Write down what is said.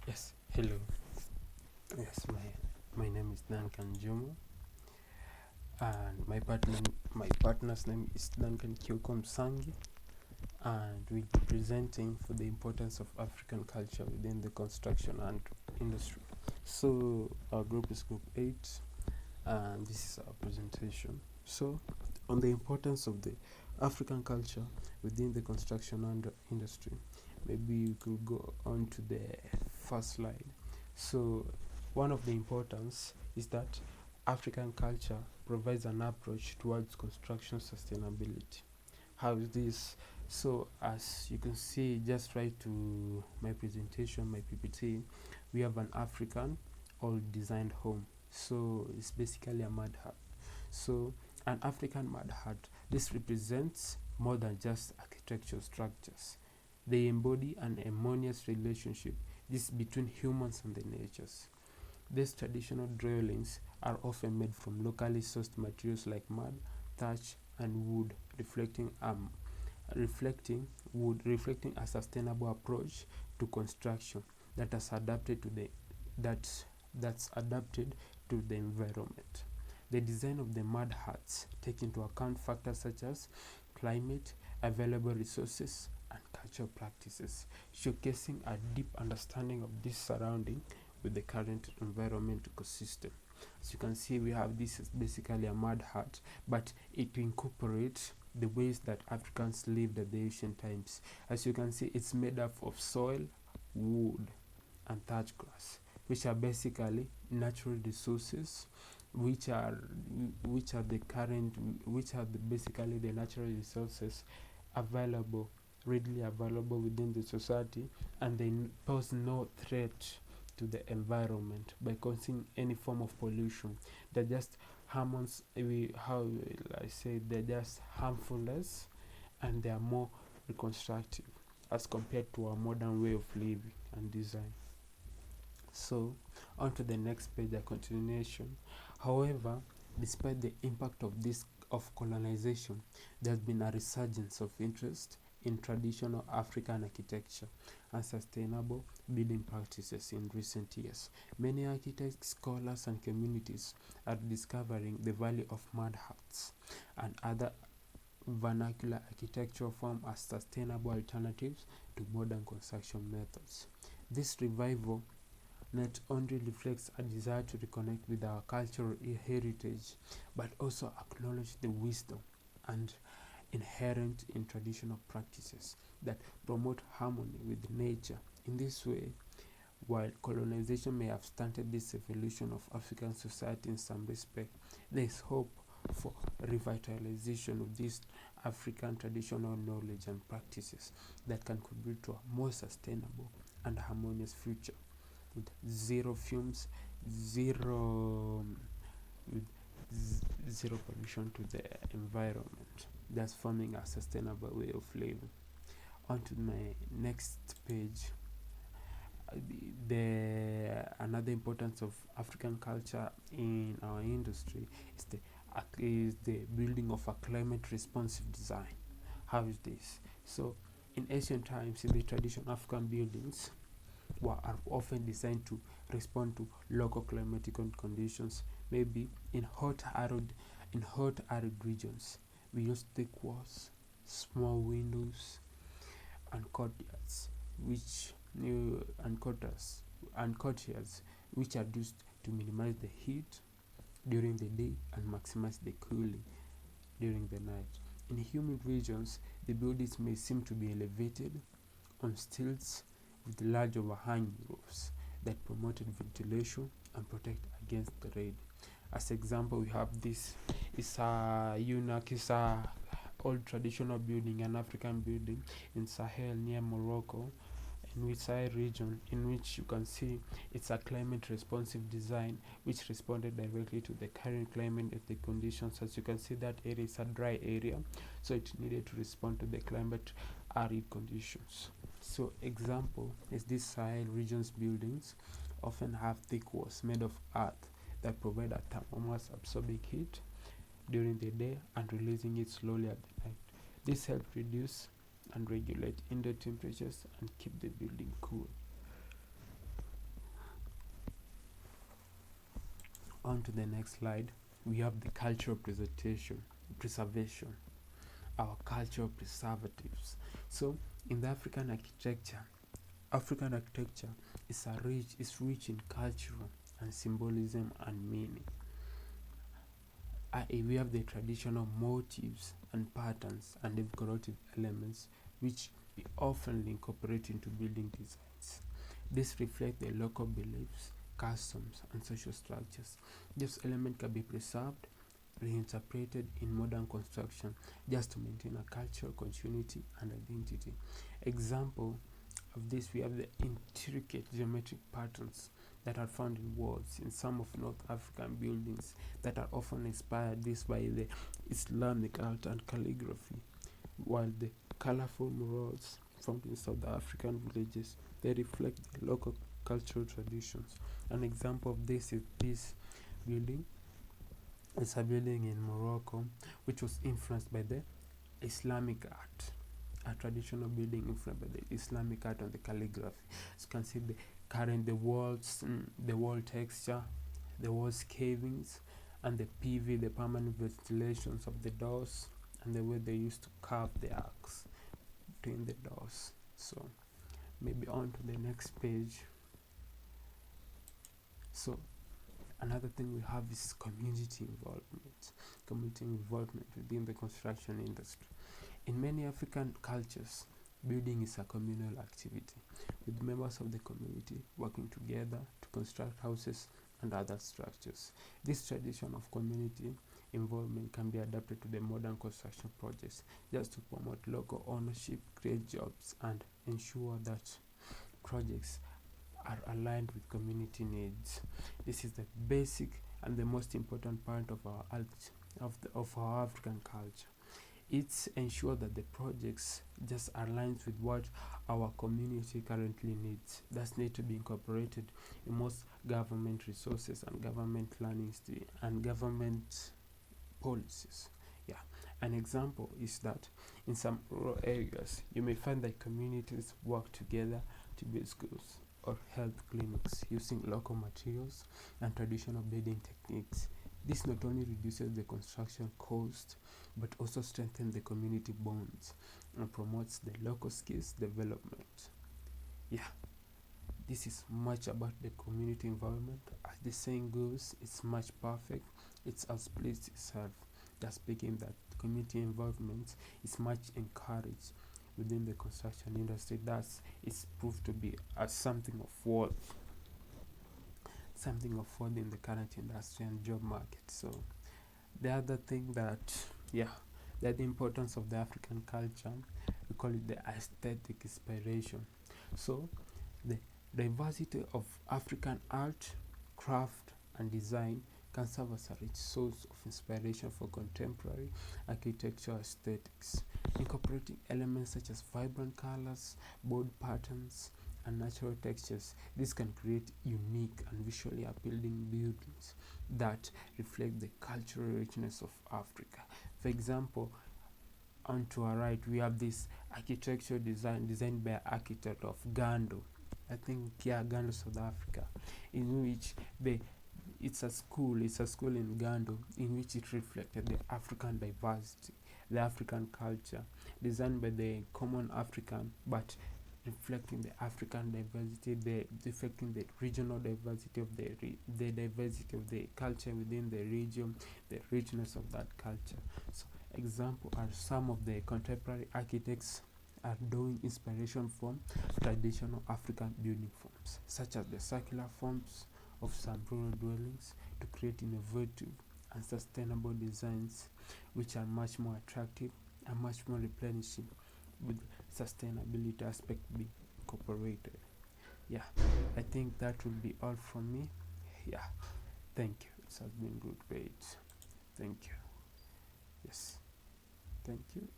Yes, hello. Yes, my name is Duncan Jomo, and my partner's name is Duncan Kyoko Msangi, and we'll be presenting for the importance of African culture within the construction and industry. So our group is Group 8, and this is our presentation. So, on the importance of the African culture within the construction and industry, maybe you could go on to the first slide. So, one of the importance is that African culture provides an approach towards construction sustainability. How is this? So, as you can see, just right to my presentation, my PPT, we have an African all designed home. So, it's basically a mud hut. So, an African mud hut, this represents more than just architectural structures. They embody an harmonious relationship, this between humans and the natures. These traditional dwellings are often made from locally sourced materials like mud, thatch, and wood, reflecting a sustainable approach to construction that has adapted to the that that's adapted to the environment. The design of the mud huts take into account factors such as climate, available resources, and cultural practices, showcasing a deep understanding of this surrounding with the current environment ecosystem. As you can see, we have this is basically a mud hut, but it incorporates the ways that Africans lived at the ancient times. As you can see, it's made up of soil, wood, and thatch grass, which are basically natural resources, which are basically the natural resources available readily available within the society, and they pose no threat to the environment by causing any form of pollution. They're just harmons we how will I say they're just harmfulness, and they are more reconstructive as compared to our modern way of living and design. So, on to the next page, a continuation. However, despite the impact of colonization, there has been a resurgence of interest in traditional African architecture and sustainable building practices in recent years. Many architects, scholars, and communities are discovering the value of mud huts and other vernacular architectural forms as sustainable alternatives to modern construction methods. This revival not only reflects a desire to reconnect with our cultural heritage, but also acknowledge the wisdom and inherent in traditional practices that promote harmony with nature. In this way, while colonization may have stunted this evolution of African society in some respect, there is hope for revitalization of these African traditional knowledge and practices that can contribute to a more sustainable and harmonious future with zero fumes, zero with zero pollution to the environment, thus forming a sustainable way of living. On to my next page. The another importance of African culture in our industry is the building of a climate responsive design. How is this? So, in ancient times, in the traditional African buildings, are often designed to respond to local climatic conditions. Maybe in hot arid regions, we use thick walls, small windows, and courtyards, which new and courtyards which are used to minimize the heat during the day and maximize the cooling during the night. In humid regions, the buildings may seem to be elevated on stilts with large overhanging roofs that promoted ventilation and protect against the rain. As example, we have this is a Yunak is a old traditional building, an African building in Sahel near Morocco, in which Sahel region, in which you can see it's a climate responsive design which responded directly to the current climate and the conditions. As you can see, that area is a dry area, so it needed to respond to the climate arid conditions. So example is this Sahel region's buildings often have thick walls made of earth that provide a thermomass absorbing heat during the day and releasing it slowly at the night. This helps reduce and regulate indoor temperatures and keep the building cool. On to the next slide, we have the cultural preservation, our cultural preservatives. So in the African architecture is rich in cultural and symbolism and meaning. We have the traditional motifs and patterns and decorative elements which we often incorporate into building designs. This reflects the local beliefs, customs, and social structures. This element can be preserved, reinterpreted in modern construction just to maintain a cultural continuity and identity. Example of this, we have the intricate geometric patterns that are found in walls in some of North African buildings that are often inspired this by the Islamic art and calligraphy, while the colorful murals found in South African villages, they reflect the local cultural traditions. An example of this is this building. It's a building in Morocco which was influenced by the Islamic art, a traditional building influenced by the Islamic art and the calligraphy. As you can see, the walls, the wall texture, the walls carvings, and the PV, the permanent ventilations of the doors, and the way they used to carve the arcs between the doors. So maybe on to the next page. So another thing we have is community involvement within the construction industry. In many African cultures, building is a communal activity, with members of the community working together to construct houses and other structures. This tradition of community involvement can be adapted to the modern construction projects just to promote local ownership, create jobs, and ensure that projects are aligned with community needs. This is the basic and the most important part of our African culture. It's ensure that the projects just aligns with what our community currently needs. That need to be incorporated in most government resources and government planning and government policies. Yeah, an example is that in some rural areas, you may find that communities work together to build schools or health clinics using local materials and traditional building techniques. This not only reduces the construction cost but also strengthens the community bonds and promotes the local skills development. Yeah, this is much about the community environment. As the saying goes, it's much perfect, it's as pleased itself. Thus speaking that community involvement is much encouraged within the construction industry. Thus it's proved to be as something of worth in the current industry and job market. So the other thing that the importance of the African culture, we call it the aesthetic inspiration. So the diversity of African art, craft, and design can serve as a rich source of inspiration for contemporary architectural aesthetics, incorporating elements such as vibrant colors, bold patterns, and natural textures. This can create unique and visually appealing buildings that reflect the cultural richness of Africa. For example, on to our right, we have this architectural designed by an architect of Gando. I think, Gando, South Africa, in which it's a school in Gando in which it reflected the African diversity, the African culture, designed by the common African, but reflecting the African diversity, reflecting the regional diversity of the diversity of the culture within the region, the richness of that culture. So example are some of the contemporary architects are drawing inspiration from traditional African building forms, such as the circular forms of some rural dwellings, to create innovative and sustainable designs which are much more attractive and much more replenishing, with sustainability aspect being incorporated. Yeah, I think that will be all from me. Yeah, thank you. It has been good, great. Thank you. Yes, thank you.